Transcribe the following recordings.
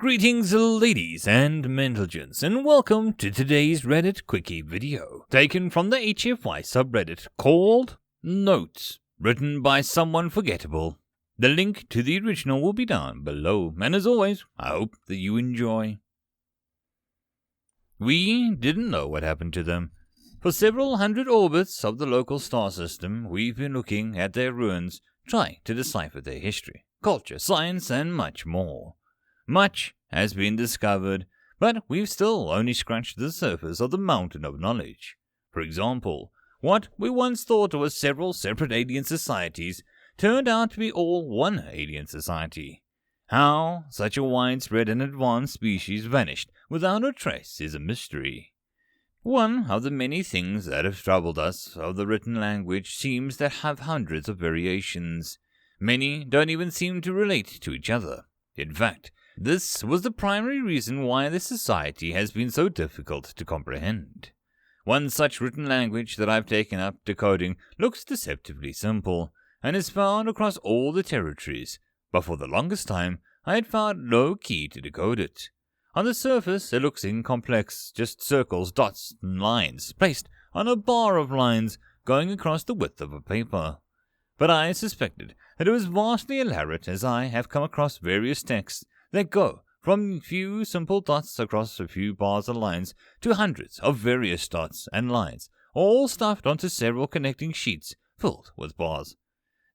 Greetings ladies and gentlemen, and welcome to today's Reddit Quickie video, taken from the HFY subreddit called Notes, written by someone forgettable. The link to the original will be down below, and as always, I hope that you enjoy. We didn't know what happened to them. For several hundred orbits of the local star system, we've been looking at their ruins, trying to decipher their history, culture, science, and much more. Much has been discovered, but we've still only scratched the surface of the mountain of knowledge. For example, what we once thought was several separate alien societies turned out to be all one alien society. How such a widespread and advanced species vanished without a trace is a mystery. One of the many things that have troubled us of the written language seems to have hundreds of variations. Many don't even seem to relate to each other. In fact, this was the primary reason why this society has been so difficult to comprehend. One such written language that I've taken up decoding looks deceptively simple, and is found across all the territories, but for the longest time I had found no key to decode it. On the surface it looks incomplex, just circles, dots, and lines placed on a bar of lines going across the width of a paper. But I suspected that it was vastly elaborate, as I have come across various texts that go from few simple dots across a few bars of lines to hundreds of various dots and lines, all stuffed onto several connecting sheets filled with bars.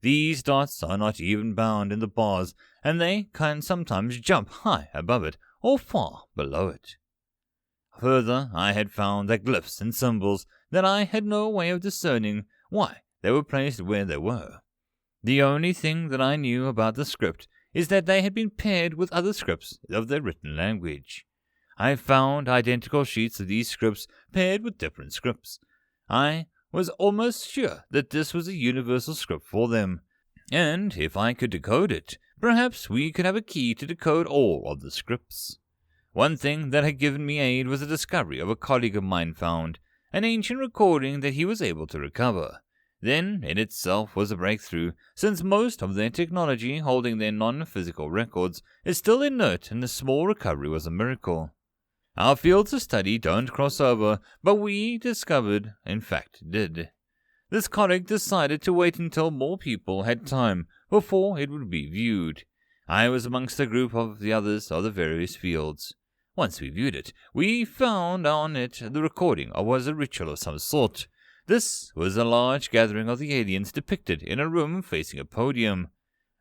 These dots are not even bound in the bars, and they can sometimes jump high above it or far below it. Further, I had found that glyphs and symbols that I had no way of discerning why they were placed where they were. The only thing that I knew about the script is that they had been paired with other scripts of their written language. I found identical sheets of these scripts paired with different scripts. I was almost sure that this was a universal script for them, and if I could decode it, perhaps we could have a key to decode all of the scripts. One thing that had given me aid was a discovery of a colleague of mine found, an ancient recording that he was able to recover. Then, in itself, was a breakthrough, since most of their technology holding their non-physical records is still inert, and a small recovery was a miracle. Our fields of study don't cross over, but we discovered, in fact, did. This colleague decided to wait until more people had time before it would be viewed. I was amongst a group of the others of the various fields. Once we viewed it, we found on it the recording was a ritual of some sort. This was a large gathering of the aliens depicted in a room facing a podium,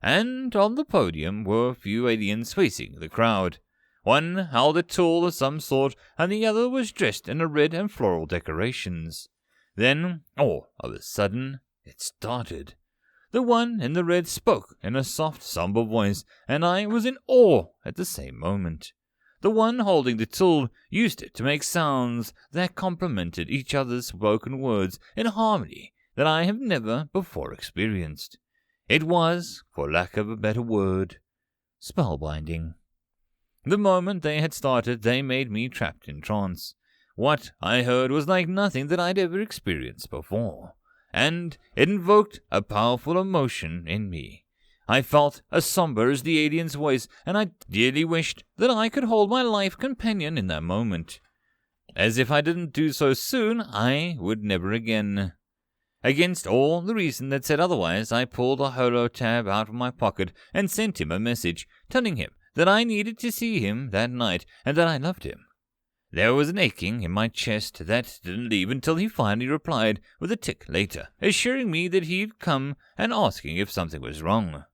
and on the podium were a few aliens facing the crowd. One held a tool of some sort, and the other was dressed in a red and floral decorations. Then, all of a sudden, it started. The one in the red spoke in a soft, somber voice, and I was in awe at the same moment. The one holding the tool used it to make sounds that complemented each other's spoken words in a harmony that I have never before experienced. It was, for lack of a better word, spellbinding. The moment they had started, they made me trapped in trance. What I heard was like nothing that I'd ever experienced before, and it invoked a powerful emotion in me. I felt as somber as the alien's voice, and I dearly wished that I could hold my life companion in that moment. As if I didn't do so soon, I would never again. Against all the reason that said otherwise, I pulled a holotab out of my pocket and sent him a message, telling him that I needed to see him that night and that I loved him. There was an aching in my chest that didn't leave until he finally replied with a tick later, assuring me that he'd come and asking if something was wrong.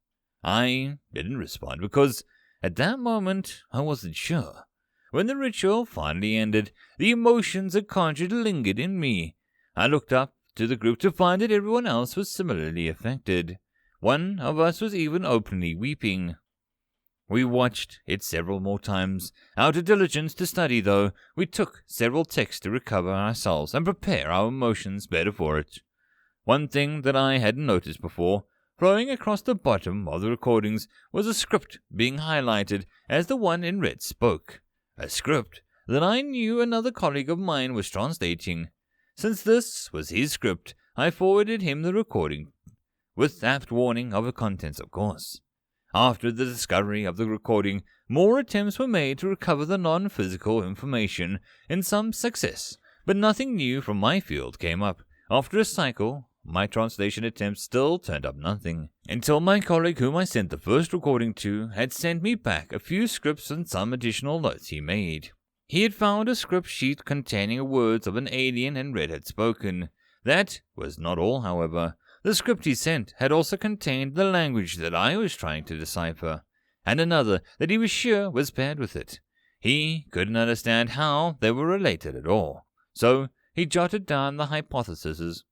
I didn't respond because, at that moment, I wasn't sure. When the ritual finally ended, the emotions it conjured lingered in me. I looked up to the group to find that everyone else was similarly affected. One of us was even openly weeping. We watched it several more times. Out of diligence to study, though, we took several texts to recover ourselves and prepare our emotions better for it. One thing that I hadn't noticed before, flowing across the bottom of the recordings, was a script being highlighted as the one in red spoke. A script that I knew another colleague of mine was translating. Since this was his script, I forwarded him the recording, with apt warning of the contents, of course. After the discovery of the recording, more attempts were made to recover the non-physical information, in some success, but nothing new from my field came up. After a cycle, my translation attempts still turned up nothing, until my colleague whom I sent the first recording to had sent me back a few scripts and some additional notes he made. He had found a script sheet containing the words of an alien and Red had spoken. That was not all, however. The script he sent had also contained the language that I was trying to decipher, and another that he was sure was paired with it. He couldn't understand how they were related at all, so he jotted down the hypotheses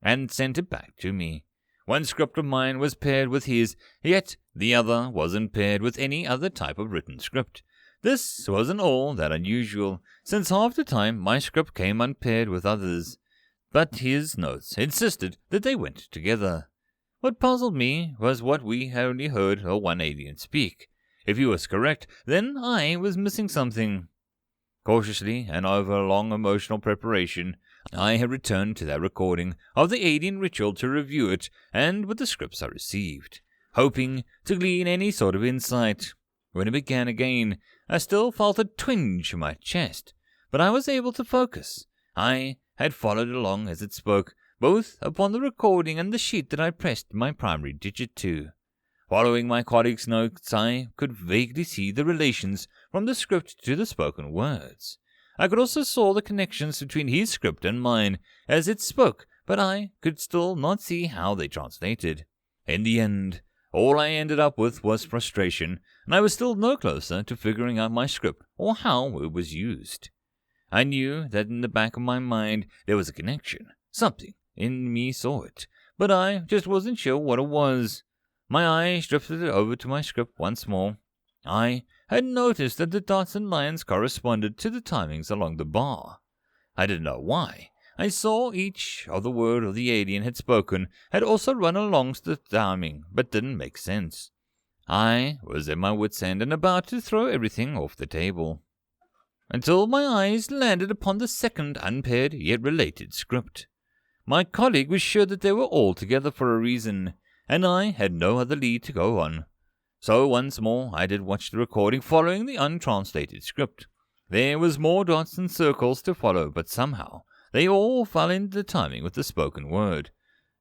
and sent it back to me. One script of mine was paired with his, yet the other wasn't paired with any other type of written script. This wasn't all that unusual, since half the time my script came unpaired with others, but his notes insisted that they went together. What puzzled me was what we had only heard one alien speak. If he was correct, then I was missing something. Cautiously, and over a long emotional preparation, I had returned to that recording of the alien ritual to review it and with the scripts I received, hoping to glean any sort of insight. When it began again, I still felt a twinge in my chest, but I was able to focus. I had followed along as it spoke, both upon the recording and the sheet that I pressed my primary digit to. Following my colleague's notes, I could vaguely see the relations from the script to the spoken words. I could also saw the connections between his script and mine as it spoke, but I could still not see how they translated. In the end, all I ended up with was frustration, and I was still no closer to figuring out my script or how it was used. I knew that in the back of my mind there was a connection. Something in me saw it, but I just wasn't sure what it was. My eyes drifted over to my script once more. I had noticed that the dots and lines corresponded to the timings along the bar. I didn't know why. I saw each of the word of the alien had spoken had also run along the timing, but didn't make sense. I was at my wit's end and about to throw everything off the table, until my eyes landed upon the second unpaired yet related script. My colleague was sure that they were all together for a reason, and I had no other lead to go on. So once more I did watch the recording following the untranslated script. There was more dots and circles to follow, but somehow they all fell into the timing with the spoken word.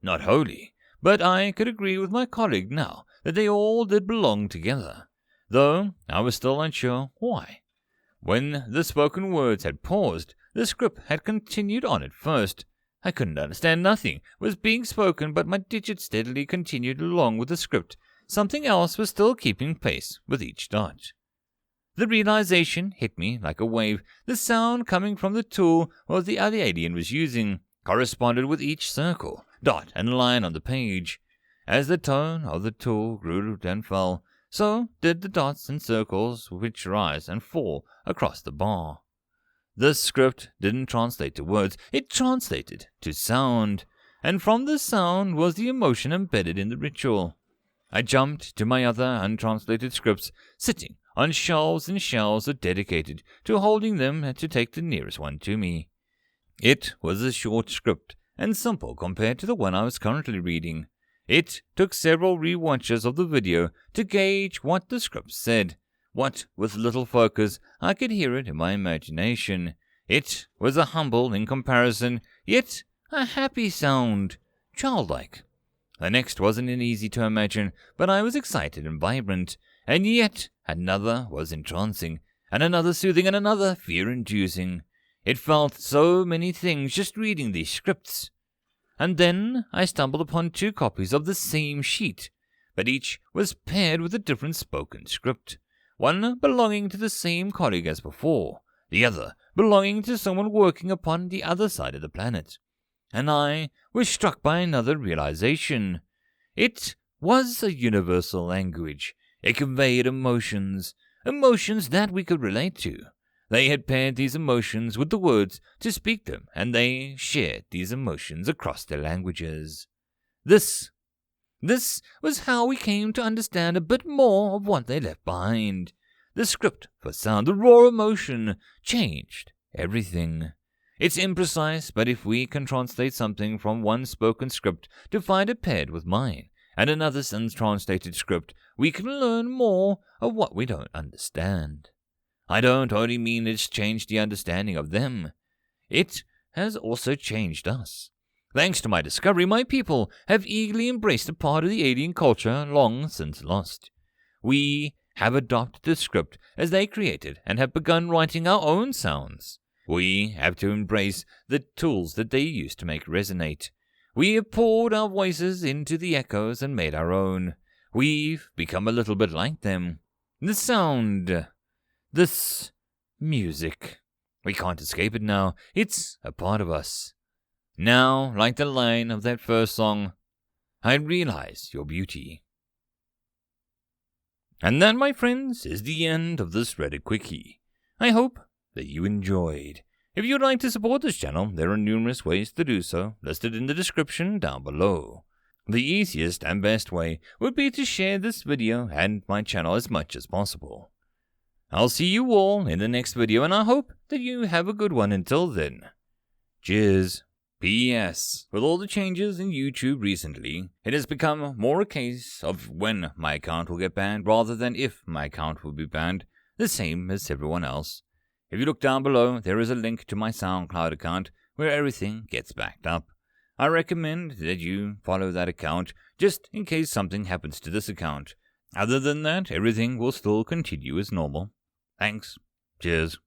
Not wholly, but I could agree with my colleague now that they all did belong together, though I was still unsure why. When the spoken words had paused, the script had continued on at first. I couldn't understand nothing was being spoken, but my digits steadily continued along with the script. Something else was still keeping pace with each dot. The realization hit me like a wave. The sound coming from the tool or the other alien was using corresponded with each circle, dot, and line on the page. As the tone of the tool grew and fell, so did the dots and circles which rise and fall across the bar. This script didn't translate to words, it translated to sound, and from the sound was the emotion embedded in the ritual. I jumped to my other untranslated scripts, sitting on shelves and shelves dedicated to holding them to take the nearest one to me. It was a short script and simple compared to the one I was currently reading. It took several re-watches of the video to gauge what the script said. What with little focus, I could hear it in my imagination. It was a humble in comparison, yet a happy sound, childlike. The next wasn't easy to imagine, but I was excited and vibrant, and yet another was entrancing, and another soothing, and another fear-inducing. It felt so many things just reading these scripts. And then I stumbled upon 2 copies of the same sheet, but each was paired with a different spoken script, one belonging to the same colleague as before, the other belonging to someone working upon the other side of the planet. And I was struck by another realization. It was a universal language. It conveyed emotions that we could relate to. They had paired these emotions with the words to speak them, and they shared these emotions across their languages. This was how we came to understand a bit more of what they left behind. The script for sound, the raw emotion, changed everything. It's imprecise, but if we can translate something from one spoken script to find it paired with mine, and another untranslated script, we can learn more of what we don't understand. I don't only mean it's changed the understanding of them. It has also changed us. Thanks to my discovery, my people have eagerly embraced a part of the alien culture long since lost. We have adopted the script as they created and have begun writing our own sounds. We have to embrace the tools that they used to make resonate. We have poured our voices into the echoes and made our own. We've become a little bit like them. The sound. This music. We can't escape it now. It's a part of us. Now, like the line of that first song, I realize your beauty. And that, my friends, is the end of this Reddit Quickie. I hope that you enjoyed. If you'd like to support this channel, there are numerous ways to do so, listed in the description down below. The easiest and best way would be to share this video and my channel as much as possible. I'll see you all in the next video, and I hope that you have a good one until then. Cheers. P.S. With all the changes in YouTube recently, it has become more a case of when my account will get banned rather than if my account will be banned, the same as everyone else. If you look down below, there is a link to my SoundCloud account where everything gets backed up. I recommend that you follow that account just in case something happens to this account. Other than that, everything will still continue as normal. Thanks. Cheers.